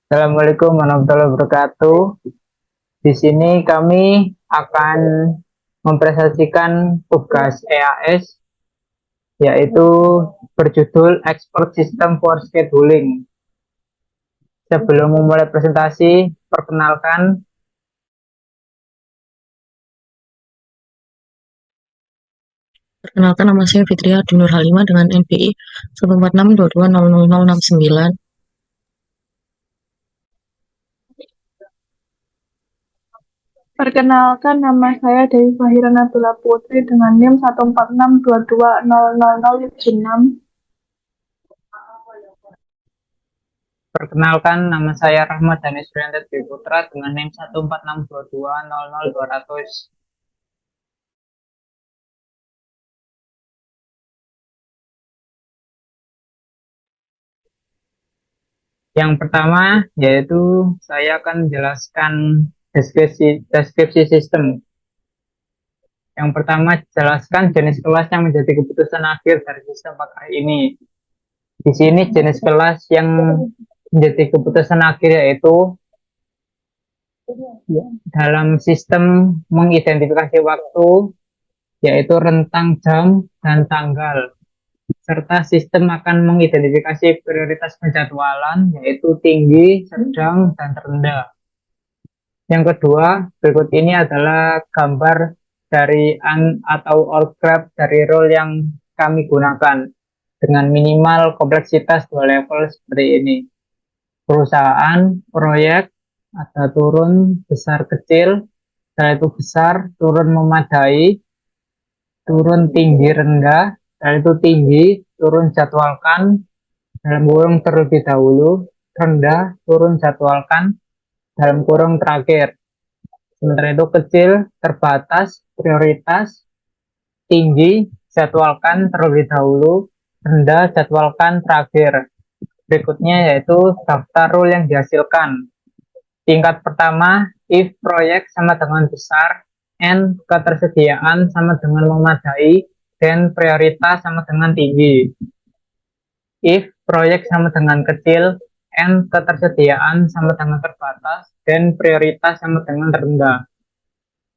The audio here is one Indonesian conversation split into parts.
Assalamualaikum warahmatullahi wabarakatuh. Di sini kami akan mempresentasikan tugas EAS, yaitu berjudul Expert System for Scheduling. Sebelum memulai presentasi, perkenalkan, Nama saya Fitria Dinur Halimah dengan NPI 146220069. Perkenalkan, nama saya Dewi Fahira Nabila Putri dengan NIM 146220006. perkenalkan nama saya Rahmat Danis Prianto Dwi Putra dengan NIM 14622000200. Yang pertama yaitu saya akan menjelaskan deskripsi sistem. Yang pertama, jelaskan jenis kelas yang menjadi keputusan akhir dari sistem pakar ini. Di sini jenis kelas yang menjadi keputusan akhir yaitu dalam sistem mengidentifikasi waktu, yaitu rentang jam dan tanggal, serta sistem akan mengidentifikasi prioritas penjadwalan, yaitu tinggi, sedang, dan rendah. Yang kedua, berikut ini adalah gambar dari atau all graph dari role yang kami gunakan dengan minimal kompleksitas 2 level seperti ini. Perusahaan, proyek, ada turun, besar, kecil, setelah itu besar, turun memadai, turun tinggi, rendah, setelah itu tinggi, turun jadwalkan, dalam kurung terlebih dahulu, rendah, turun jadwalkan, dalam kurung terakhir. Sementara itu kecil, terbatas, prioritas, tinggi, jadwalkan terlebih dahulu, rendah, jadwalkan terakhir. Berikutnya yaitu daftar rule yang dihasilkan. Tingkat pertama, if proyek sama dengan besar, n ketersediaan sama dengan memadai, dan prioritas sama dengan tinggi. If proyek sama dengan kecil, n ketersediaan sama dengan terbatas, dan prioritas sama dengan rendah.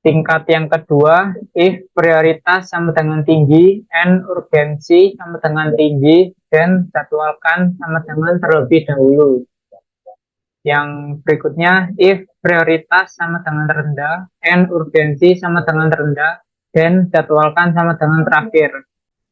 Tingkat yang kedua, if prioritas sama dengan tinggi, n urgensi sama dengan tinggi, dan jadwalkan sama dengan terlebih dahulu. Yang berikutnya, if prioritas sama dengan rendah, n urgensi sama dengan rendah, dan jadwalkan sama dengan terakhir.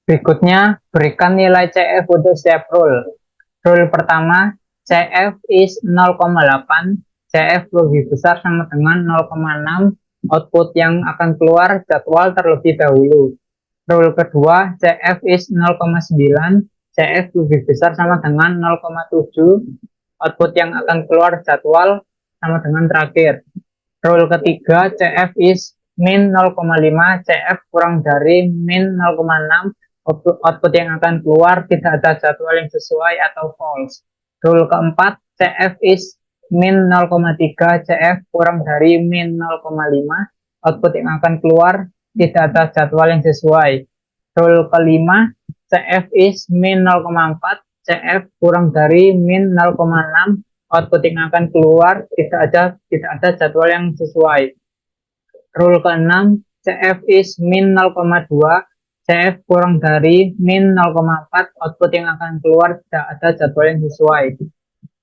Berikutnya, berikan nilai CF untuk setiap rule. Rule pertama, CF is 0,8, CF lebih besar sama dengan 0,6, output yang akan keluar jadwal terlebih dahulu. Rule kedua, CF is 0,9, CF lebih besar sama dengan 0,7, output yang akan keluar jadwal sama dengan terakhir. Rule ketiga, CF is min 0,5, CF kurang dari min 0,6, output yang akan keluar tidak ada jadwal yang sesuai atau false. Rule keempat, CF is min 0,3, CF kurang dari min 0,5, output yang akan keluar tidak ada jadwal yang sesuai. Rule kelima, CF is min 0,4, CF kurang dari min 0,6, output yang akan keluar tidak ada jadwal yang sesuai. Rule ke-6, CF is min 0,2, CF kurang dari min 0,4, output yang akan keluar tidak ada jadwal yang sesuai.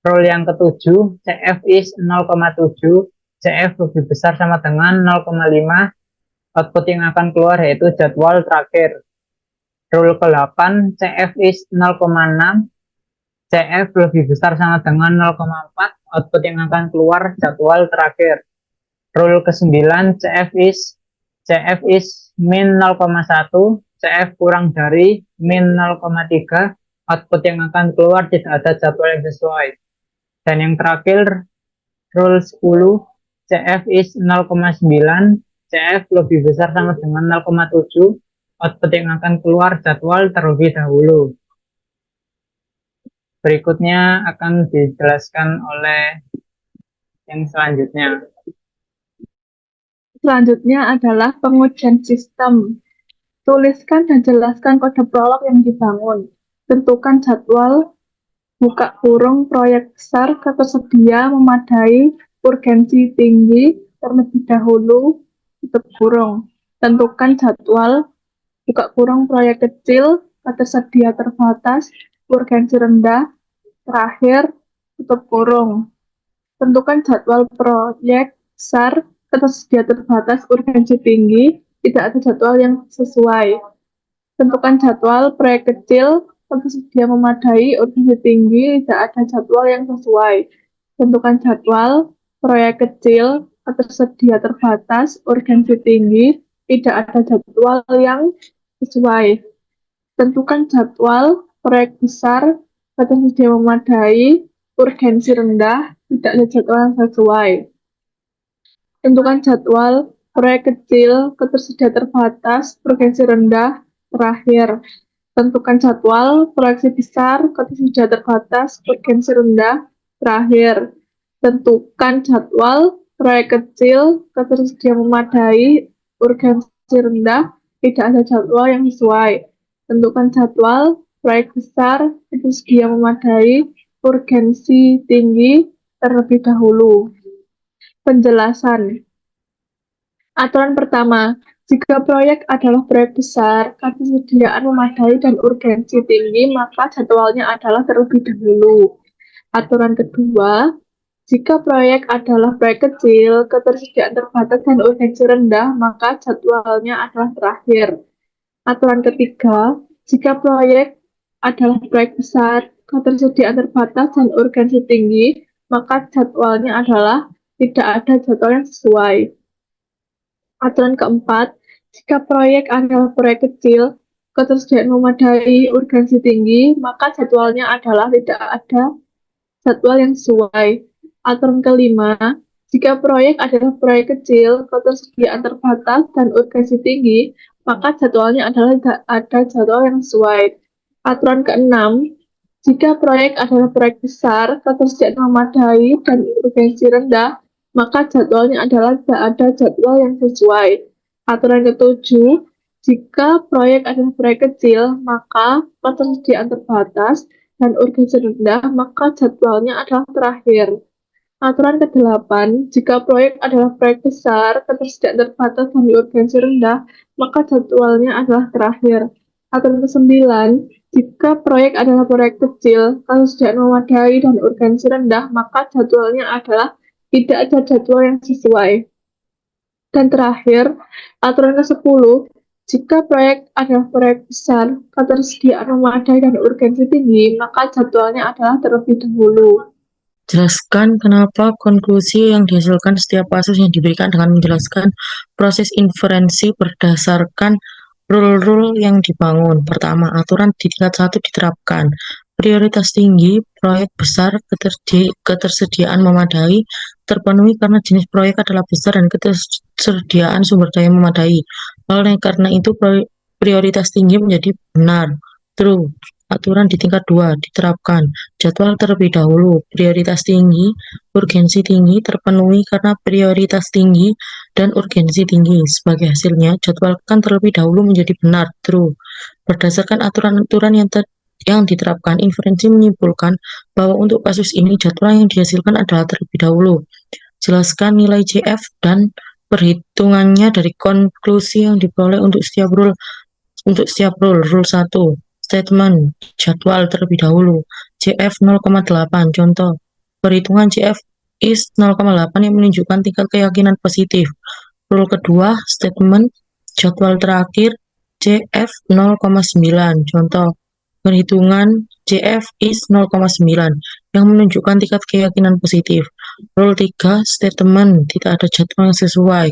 Rule yang ke-7, CF is 0,7, CF lebih besar sama dengan 0,5, output yang akan keluar yaitu jadwal terakhir. Rule ke-8, CF is 0,6, CF lebih besar sama dengan 0,4, output yang akan keluar jadwal terakhir. Rule ke-9, CF is min 0,1, CF kurang dari min 0,3, output yang akan keluar tidak ada jadwal yang sesuai. Dan yang terakhir, rule 10, CF is 0,9, CF lebih besar sama dengan 0,7, output yang akan keluar jadwal terlebih dahulu. Berikutnya akan dijelaskan oleh yang selanjutnya. Selanjutnya adalah pengujian sistem. Tuliskan dan jelaskan kode prolog yang dibangun. Tentukan jadwal buka kurung proyek besar ketersedia memadai urgensi tinggi terlebih dahulu tutup kurung. Tentukan jadwal buka kurung proyek kecil ketersedia terbatas urgensi rendah terakhir tutup kurung. Tentukan jadwal proyek besar ketersedia terbatas urgensi tinggi tidak ada jadwal yang sesuai. Tentukan jadwal proyek kecil ketersedia memadai urgensi tinggi tidak ada jadwal yang sesuai. Tentukan jadwal proyek kecil ketersedia terbatas urgensi tinggi tidak ada jadwal yang sesuai. Tentukan jadwal proyek besar ketersedia memadai urgensi rendah tidak ada jadwal yang sesuai. Tentukan jadwal proyek kecil ketersedia terbatas urgensi rendah terakhir. Tentukan jadwal proyeksi besar ketersedia terbatas urgensi rendah terakhir. Tentukan jadwal proyek kecil ketersedia memadai urgensi rendah tidak ada jadwal yang sesuai. Tentukan jadwal proyek besar ketersedia memadai urgensi tinggi terlebih dahulu. Penjelasan. Aturan pertama, jika proyek adalah proyek besar, ketersediaan memadai dan urgensi tinggi, maka jadwalnya adalah terlebih dahulu. Aturan kedua, jika proyek adalah proyek kecil, ketersediaan terbatas dan urgensi rendah, maka jadwalnya adalah terakhir. Aturan ketiga, jika proyek adalah proyek besar, ketersediaan terbatas dan urgensi tinggi, maka jadwalnya adalah tidak ada jadwal yang sesuai. Aturan keempat, jika proyek adalah proyek kecil, ketersediaan memadai, urgensi tinggi, maka jadwalnya adalah tidak ada jadwal yang sesuai. Aturan kelima, jika proyek adalah proyek kecil, ketersediaan terbatas, dan urgensi tinggi, maka jadwalnya adalah tidak ada jadwal yang sesuai. Aturan keenam, jika proyek adalah proyek besar, ketersediaan memadai, dan urgensi rendah, maka jadwalnya adalah tidak ada jadwal yang sesuai. Aturan ketujuh, jika proyek adalah proyek kecil, maka ketersediaan terbatas dan urgensi rendah, maka jadwalnya adalah terakhir. Aturan ke-8, jika proyek adalah proyek besar, ketersediaan terbatas dan urgensi rendah, maka jadwalnya adalah terakhir. Aturan ke-9, jika proyek adalah proyek kecil, ketersediaan memadai dan urgensi rendah, maka jadwalnya adalah tidak ada jadwal yang sesuai. Dan terakhir, aturan ke-10, jika proyek adalah proyek besar, ketersediaan memadai dan urgensi tinggi, maka jadwalnya adalah terlebih dahulu. Jelaskan kenapa konklusi yang dihasilkan setiap kasus yang diberikan dengan menjelaskan proses inferensi berdasarkan rule-rule yang dibangun. Pertama, aturan di tingkat 1 diterapkan. Prioritas tinggi, proyek besar, ketersediaan memadai, terpenuhi karena jenis proyek adalah besar dan ketersediaan sumber daya memadai. Oleh karena itu, prioritas tinggi menjadi benar, true. Aturan di tingkat 2 diterapkan. Jadwal terlebih dahulu, prioritas tinggi, urgensi tinggi, terpenuhi karena prioritas tinggi dan urgensi tinggi. Sebagai hasilnya, jadwalkan terlebih dahulu menjadi benar, true. Berdasarkan aturan-aturan yang diterapkan, inferensi menyimpulkan bahwa untuk kasus ini jadwal yang dihasilkan adalah terlebih dahulu. Jelaskan nilai CF dan perhitungannya dari konklusi yang diperoleh untuk setiap rule. Rule 1. Statement jadwal terlebih dahulu. CF 0,8. Contoh, perhitungan CF is 0,8 yang menunjukkan tingkat keyakinan positif. Rule kedua, statement jadwal terakhir CF 0,9. Contoh, perhitungan CF is 0,9 yang menunjukkan tingkat keyakinan positif. Rule 3, statement tidak ada jadwal yang sesuai.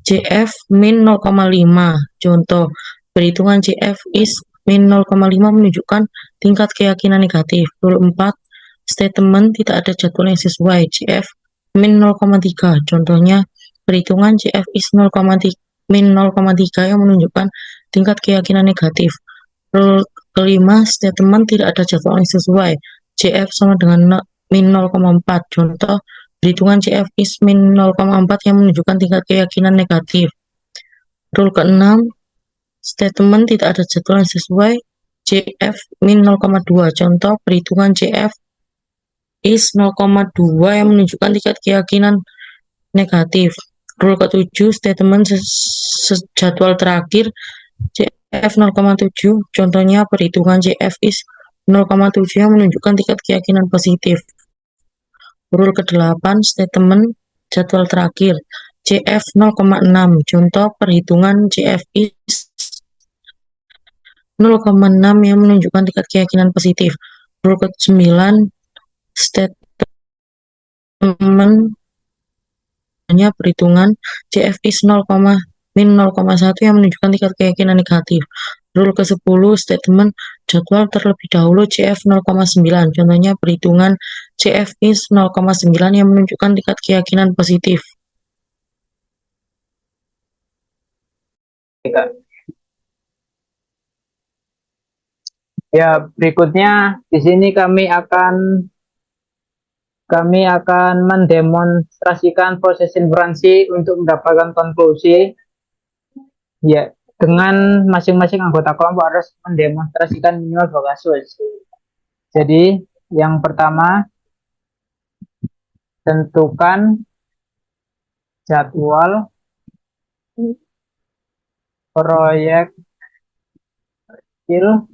CF min 0,5. Contoh, perhitungan CF is min 0,5 menunjukkan tingkat keyakinan negatif. Rule 4, statement tidak ada jadwal yang sesuai. CF min 0,3. Contohnya, perhitungan CF is min 0,3 yang menunjukkan tingkat keyakinan negatif. Rule kelima, statement tidak ada jadwal yang sesuai. CF sama dengan min 0,4. Contoh, perhitungan CF is min 0,4 yang menunjukkan tingkat keyakinan negatif. Rule ke-6, statement tidak ada jadwal yang sesuai. CF min 0,2. Contoh perhitungan CF is 0,2 yang menunjukkan tingkat keyakinan negatif. Rule ke-7, statement jadwal terakhir CF 0,7. Contohnya perhitungan CF is 0,7 yang menunjukkan tingkat keyakinan positif. Rule ke-8, statement jadwal terakhir CF 0,6. Contoh perhitungan CF is 0,6 yang menunjukkan tingkat keyakinan positif. Rule ke-9, statement hanya perhitungan CF is 0, min 0,1 yang menunjukkan tingkat keyakinan negatif. Rule ke-10, statement jadwal terlebih dahulu CF 0,9. Contohnya perhitungan CF is 0,9 yang menunjukkan tingkat keyakinan positif. Ya, berikutnya di sini kami akan mendemonstrasikan proses inferensi untuk mendapatkan konklusi. Ya, dengan masing-masing anggota kelompok harus mendemonstrasikan minimal 2 kasus. Jadi, yang pertama, tentukan jadwal proyek kecil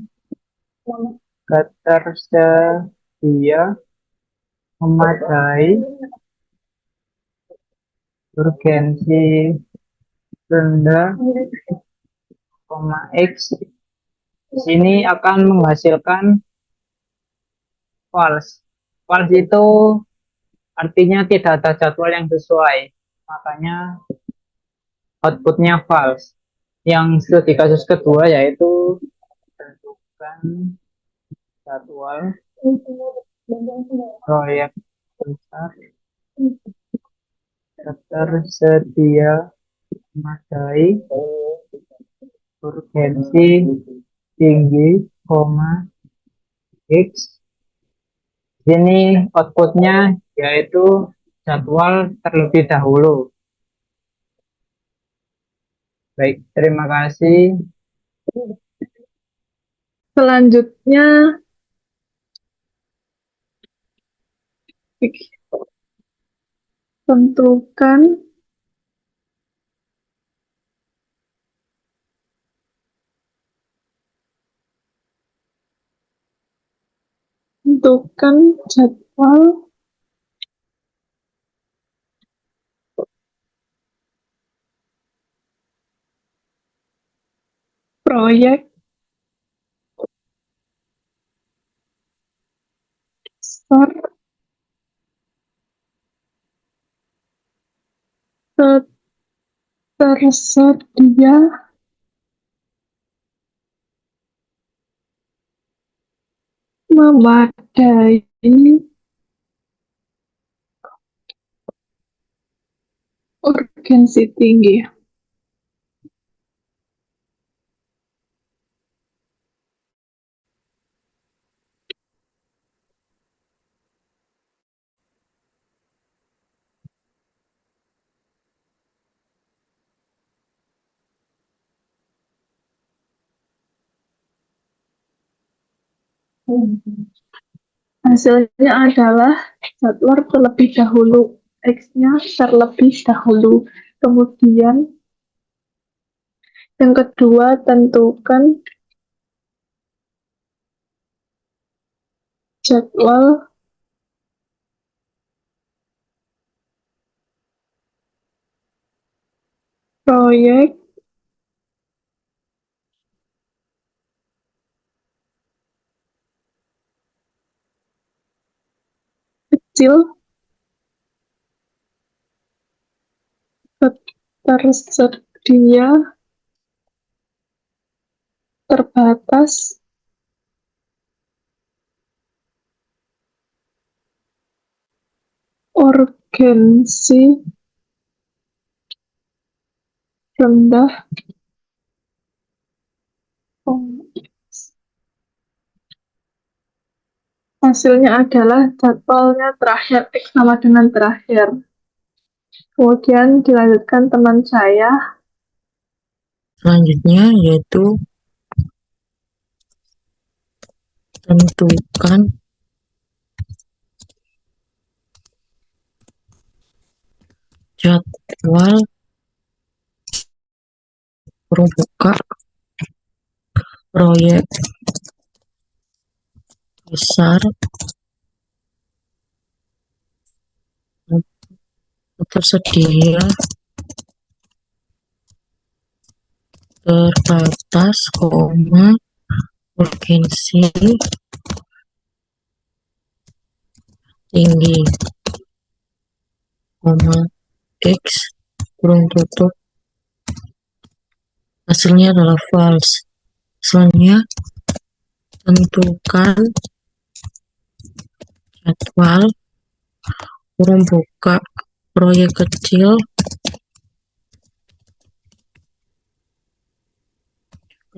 ketersedia memadai urgensi rendah, X. Di sini akan menghasilkan false. False itu artinya tidak ada jadwal yang sesuai, makanya outputnya false. Yang di kasus kedua yaitu tentukan jadwal proyek besar ketersedia memadai urgensi tinggi, X. Ini outputnya yaitu jadwal terlebih dahulu. Baik, terima kasih. Selanjutnya, tentukan jadwal proyek besar tersedia memadai urgensi tinggi. Hasilnya adalah jadwal terlebih dahulu, X-nya terlebih dahulu. Kemudian yang kedua, tentukan jadwal proyek kecil tersedia terbatas urgensi rendah, hasilnya adalah jadwalnya terakhir, X sama dengan terakhir. Kemudian dilanjutkan teman saya. Selanjutnya yaitu Tentukan jadwal kurung buka proyek besar tersedia terbatas, urgensi tinggi, X kurung tutup, hasilnya adalah false. Selanjutnya, tentukan jadwal kurung buka proyek kecil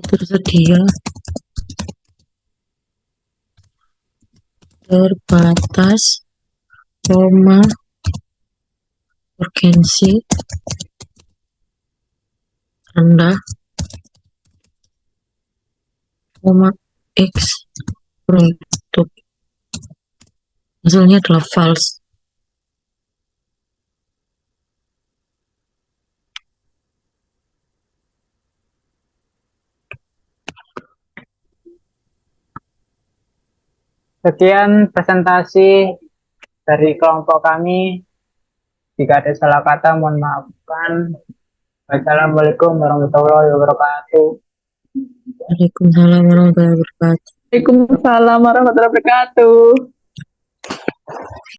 tersedia terbatas, urgensi rendah, X kurung tutup. Hasilnya adalah false. Sekian presentasi dari kelompok kami. Jika ada salah kata, mohon maafkan. Wassalamualaikum warahmatullahi wabarakatuh. Waalaikumsalam warahmatullahi wabarakatuh. Waalaikumsalam warahmatullahi wabarakatuh.